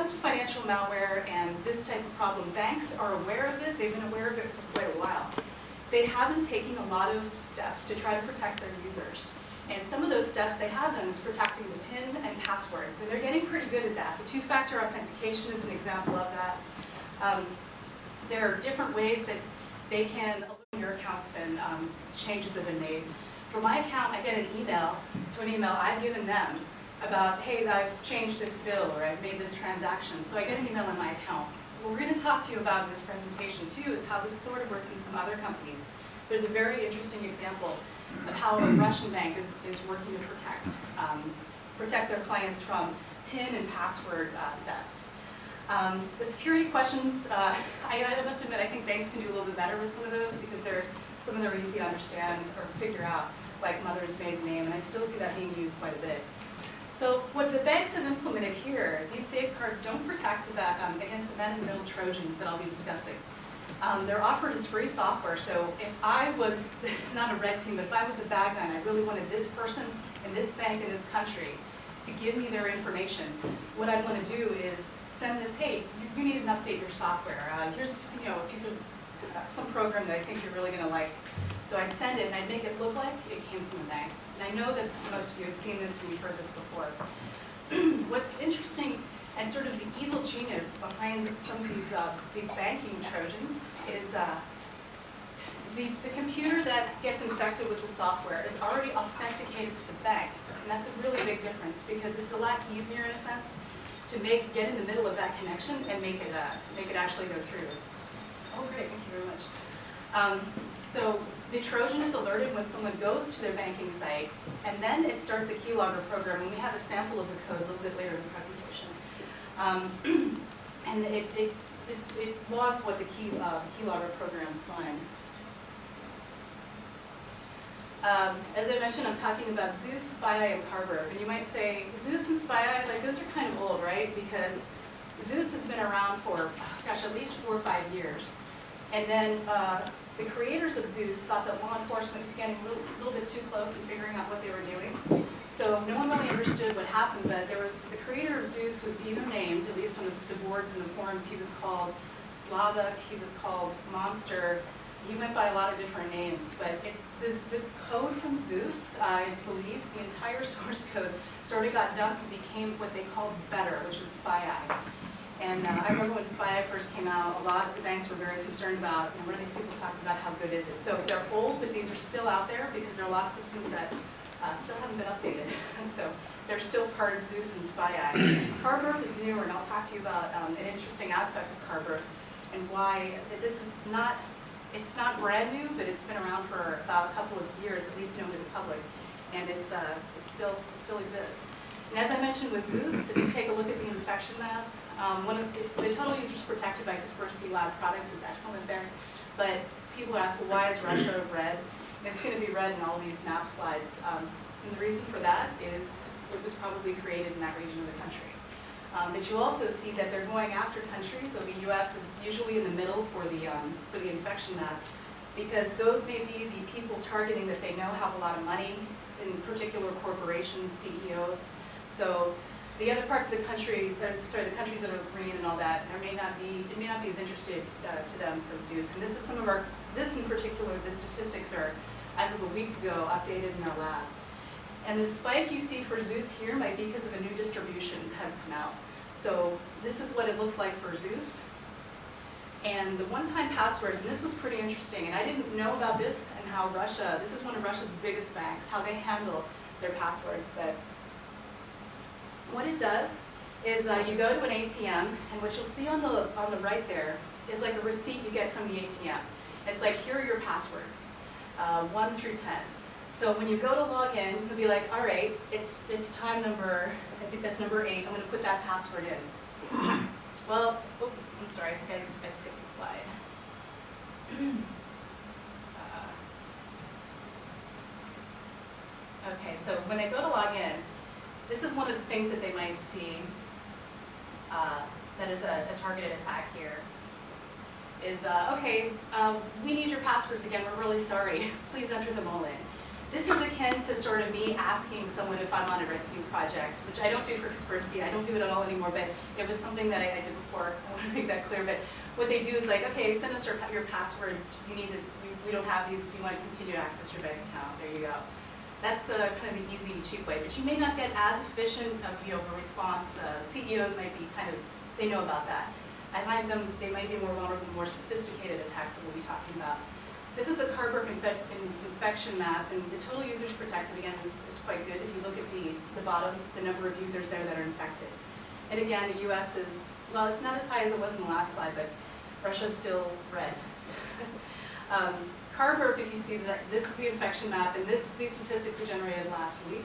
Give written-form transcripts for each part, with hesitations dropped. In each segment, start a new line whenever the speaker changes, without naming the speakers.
comes to financial malware and this type of problem, banks are aware of it. They've been aware of it for quite a while. They haven't taken a lot of steps to try to protect their users. And some of those steps they have done is protecting the PIN and passwords. And they're getting pretty good at that. The two-factor authentication is an example of that. There are different ways that they can look at your account's been, changes have been made. For my account, I get an email to an email I've given them about, hey, I've changed this bill or I've made this transaction. So I get an email in my account. What we're going to talk to you about in this presentation, too, is how this sort of works in some other companies. There's a very interesting example of how a Russian bank is working to protect their clients from PIN and password theft. The security questions, I must admit, I think banks can do a little bit better with some of those because some of them are easy to understand or figure out, like mother's maiden name, and I still see that being used quite a bit. So what the banks have implemented here, these safeguards don't protect against the man-in-the-middle Trojans that I'll be discussing. They're offered as free software, so if I was, not a red team, but if I was the bad guy and I really wanted this person in this bank in this country to give me their information, what I'd want to do is send this, hey, you need to update your software. Here's a piece of some program that I think you're really going to like. So I'd send it and I'd make it look like it came from the bank. And I know that most of you have seen this and you've heard this before. What's interesting and sort of the evil genius behind some of these banking Trojans is the computer that gets infected with the software is already authenticated to the bank. And that's a really big difference because it's a lot easier in a sense to get in the middle of that connection and make it actually go through. Oh, great, thank you very much. So the Trojan is alerted when someone goes to their banking site, and then it starts a keylogger program, and we have a sample of the code a little bit later in the presentation. And it logs what the keylogger programs find. As I mentioned, I'm talking about ZEUS, SpyEye, and Carver. And you might say, ZEUS and SpyEye, like those are kind of old, right? Because ZEUS has been around for, gosh, at least 4 or 5 years. And then the creators of ZEUS thought that law enforcement was getting a little bit too close and figuring out what they were doing. So no one really understood what happened, but the creator of ZEUS was either named, at least on the boards and the forums, he was called Slavik, he was called Monster. He went by a lot of different names, but the code from ZEUS, it's believed, the entire source code sort of got dumped and became what they called better, which is SpyEye. And I remember when SpyEye first came out, a lot of the banks were very concerned about, what are these people talking about, how good is it? So they're old, but these are still out there because there are a lot of systems that still haven't been updated. So they're still part of ZEUS and SpyEye. Carver is newer, and I'll talk to you about an interesting aspect of Carver and why this is not, it's not brand new, but it's been around for about a couple of years, at least known to the public, and it still exists. And as I mentioned with ZEUS, if you take a look at the infection map, the total users protected by Kaspersky lab products is excellent there, but people ask, well, why is Russia red? And it's going to be red in all these map slides. And the reason for that is it was probably created in that region of the country. But you also see that they're going after countries, so the US is usually in the middle for the infection map, because those may be the people targeting that they know have a lot of money, in particular corporations, CEOs. So the other parts of the country, the countries that are green and all that, it may not be as interested to them for ZEUS. And this is this in particular, the statistics are, as of a week ago, updated in our lab. And the spike you see for ZEUS here might be because of a new distribution that has come out. So this is what it looks like for ZEUS. And the one-time passwords, and this was pretty interesting, and I didn't know about this and how Russia, this is one of Russia's biggest banks, how they handle their passwords, but what it does is you go to an ATM, and what you'll see on the right there is like a receipt you get from the ATM. It's like, here are your passwords, 1 through 10. So when you go to log in, you'll be like, all right, it's time number, I think that's number 8, I'm going to put that password in. Well, oh, I'm sorry, I think I skipped a slide. Okay, so when they go to log in, this is one of the things that they might see that is a targeted attack here. Is, okay, we need your passwords again, we're really sorry. Please enter them all in. This is akin to sort of me asking someone if I'm on a red team project, which I don't do for Kaspersky. I don't do it at all anymore, but it was something that I did before. I want to make that clear. But what they do is like, okay, send us your passwords. We don't have these. If you want to continue to access your bank account, there you go. That's kind of an easy, cheap way. But you may not get as efficient of a response. CEOs might be they know about that. I find they might be more vulnerable, more sophisticated attacks that we'll be talking about. This is the Carberg infection map, and the total users protected, again, is quite good. If you look at the bottom, the number of users there that are infected. And again, the US is, well, it's not as high as it was in the last slide, but Russia's still red. Carberg, if you see that, this is the infection map, and these statistics were generated last week.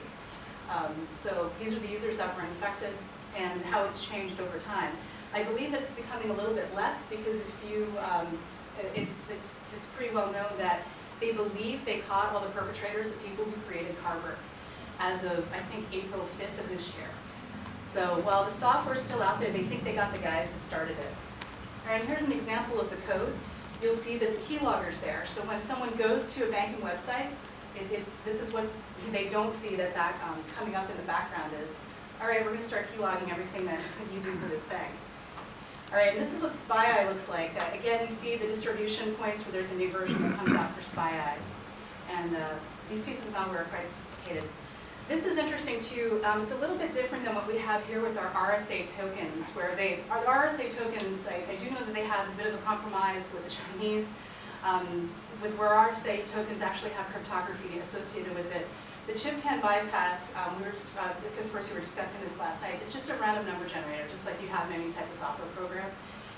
So these are the users that were infected and how it's changed over time. I believe that it's becoming a little bit less because if you, it's pretty well known that they believe they caught all the perpetrators, the people who created Carberg, as of, I think, April 5th of this year. So while the software is still out there, they think they got the guys that started it. All right, here's an example of the code. You'll see that the keylogger's there. So when someone goes to a banking website, this is what they don't see that's coming up in the background is, all right, we're going to start keylogging everything that you do for this bank. All right, and this is what SpyEye looks like. Again, you see the distribution points where there's a new version that comes out for SpyEye. And these pieces of malware are quite sophisticated. This is interesting too. It's a little bit different than what we have here with our RSA tokens, where our RSA tokens, I do know that they had a bit of a compromise with the Chinese, with where RSA tokens actually have cryptography associated with it. The chip-10 bypass, because we were discussing this last night, it's just a random number generator, just like you have in any type of software program.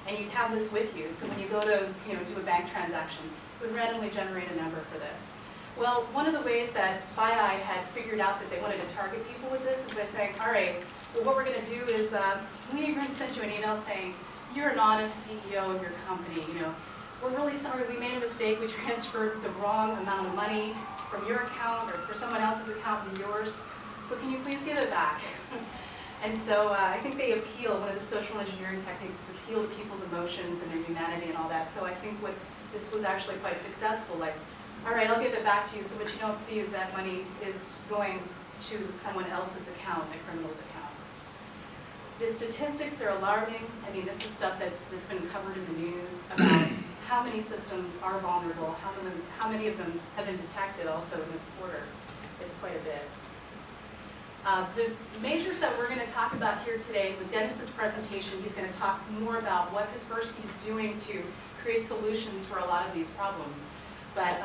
And you have this with you, so when you go to do a bank transaction, it would randomly generate a number for this. Well, one of the ways that SpyEye had figured out that they wanted to target people with this is by saying, all right, well, what we're going to do is we're going to send you an email saying, you're an honest CEO of your company. We're really sorry, we made a mistake. We transferred the wrong amount of money from your account or for someone else's account to yours. So can you please give it back? And so I think they appeal, one of the social engineering techniques is appeal to people's emotions and their humanity and all that. So I think this was actually quite successful. Like, all right, I'll give it back to you. So what you don't see is that money is going to someone else's account, a criminal's account. The statistics are alarming. I mean, this is stuff that's been covered in the news about how many systems are vulnerable, how many of them have been detected also in this quarter. It's quite a bit. The measures that we're going to talk about here today, with Dennis's presentation, he's going to talk more about what Kaspersky is doing to create solutions for a lot of these problems. But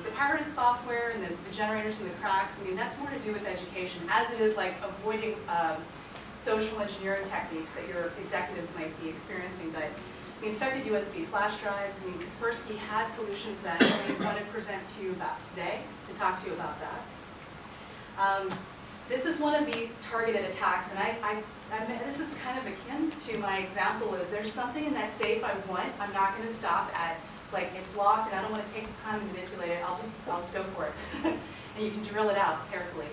the pirated software and the generators and the cracks, I mean, that's more to do with education, as it is like avoiding social engineering techniques that your executives might be experiencing. But the infected USB flash drives, I mean, Kaspersky has solutions that we want to present to you about today, to talk to you about that. This is one of the targeted attacks, and this is kind of akin to my example of there's something in that safe I want, I'm not going to stop at, like, it's locked and I don't want to take the time to manipulate it, I'll just go for it. And you can drill it out carefully.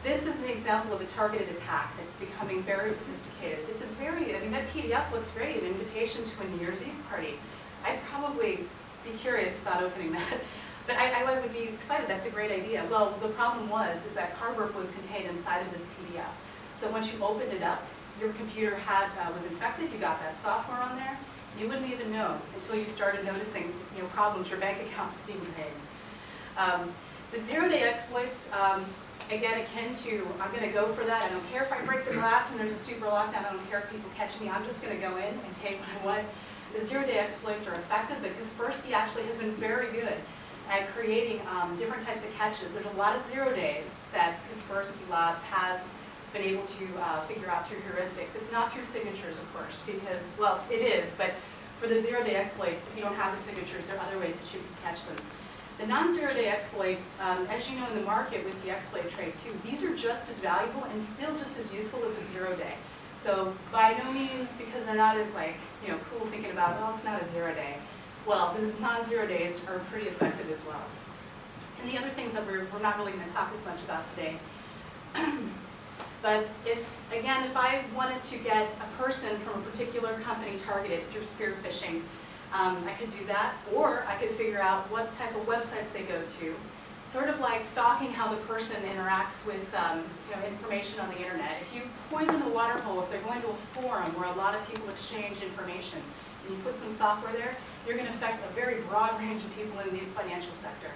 This is an example of a targeted attack that's becoming very sophisticated. It's I mean, that PDF looks great, an invitation to a New Year's Eve party. I'd probably be curious about opening that. But I would be excited, that's a great idea. Well, the problem is that Carberg was contained inside of this PDF. So once you opened it up, your computer was infected, you got that software on there, you wouldn't even know until you started noticing problems, your bank accounts being paid. The zero-day exploits, again, akin to, I'm going to go for that. I don't care if I break the glass and there's a super lockdown. I don't care if people catch me. I'm just going to go in and take what I want. The zero-day exploits are effective, but Kaspersky actually has been very good at creating different types of catches. There's a lot of zero days that Kaspersky Labs has been able to figure out through heuristics. It's not through signatures, of course, because, well, it is, but for the zero-day exploits, if you don't have the signatures, there are other ways that you can catch them. The non-zero-day exploits, as you know in the market with the exploit trade too, these are just as valuable and still just as useful as a zero-day. So by no means, because they're not as cool thinking about, well, it's not a zero-day. Well, the non-zero days are pretty effective as well. And the other things that we're not really going to talk as much about today. But if I wanted to get a person from a particular company targeted through spear phishing, I could do that, or I could figure out what type of websites they go to, sort of like stalking how the person interacts with information on the internet. If you poison the water hole, if they're going to a forum where a lot of people exchange information, and you put some software there, you're going to affect a very broad range of people in the financial sector.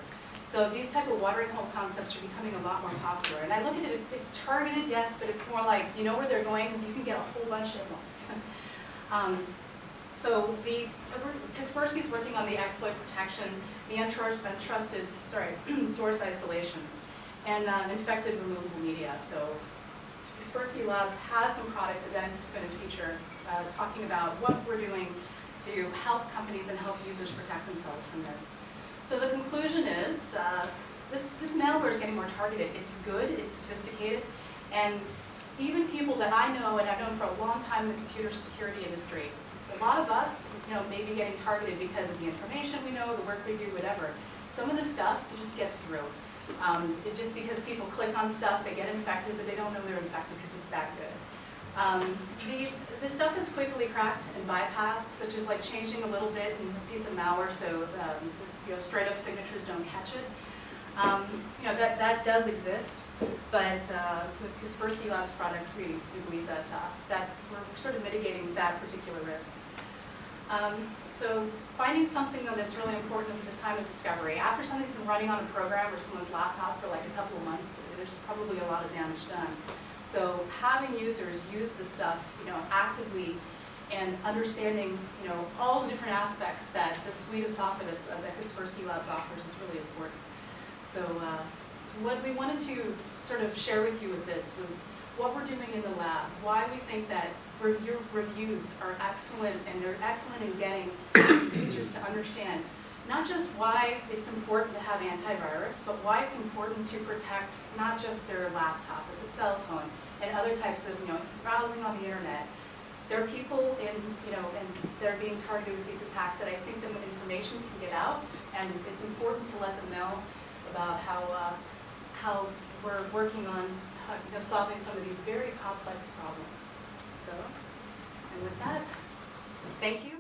So these type of watering hole concepts are becoming a lot more popular. And I look at it, it's targeted, yes, but it's more like, you know where they're going, because you can get a whole bunch at once. So Kaspersky is working on the exploit protection, the untrusted source isolation, and infected removable media. So Kaspersky Labs has some products that Dennis is going to feature, talking about what we're doing to help companies and help users protect themselves from this. So the conclusion is, this malware is getting more targeted. It's good, it's sophisticated, and even people that I know and I've known for a long time in the computer security industry, a lot of us, may be getting targeted because of the information we know, the work we do, whatever. Some of the stuff, it just gets through. Just because people click on stuff, they get infected, but they don't know they're infected because it's that good. The stuff is quickly cracked and bypassed, such as like changing a little bit in a piece of malware so straight up signatures don't catch it. That does exist, but with Kaspersky Labs products, we believe that we're sort of mitigating that particular risk. So finding something that's really important is at the time of discovery. After something's been running on a program or someone's laptop for like a couple of months, there's probably a lot of damage done. So having users use the stuff, actively and understanding, all the different aspects that the suite of software that Kaspersky Labs offers is really important. So what we wanted to sort of share with you with this was what we're doing in the lab, why we think that your reviews are excellent, and they're excellent in getting users to understand not just why it's important to have antivirus, but why it's important to protect not just their laptop, but the cell phone and other types of, browsing on the internet. There are people and they're being targeted with these attacks that I think the information can get out, and it's important to let them know about how we're working on solving some of these very complex problems. So, and with that, thank you.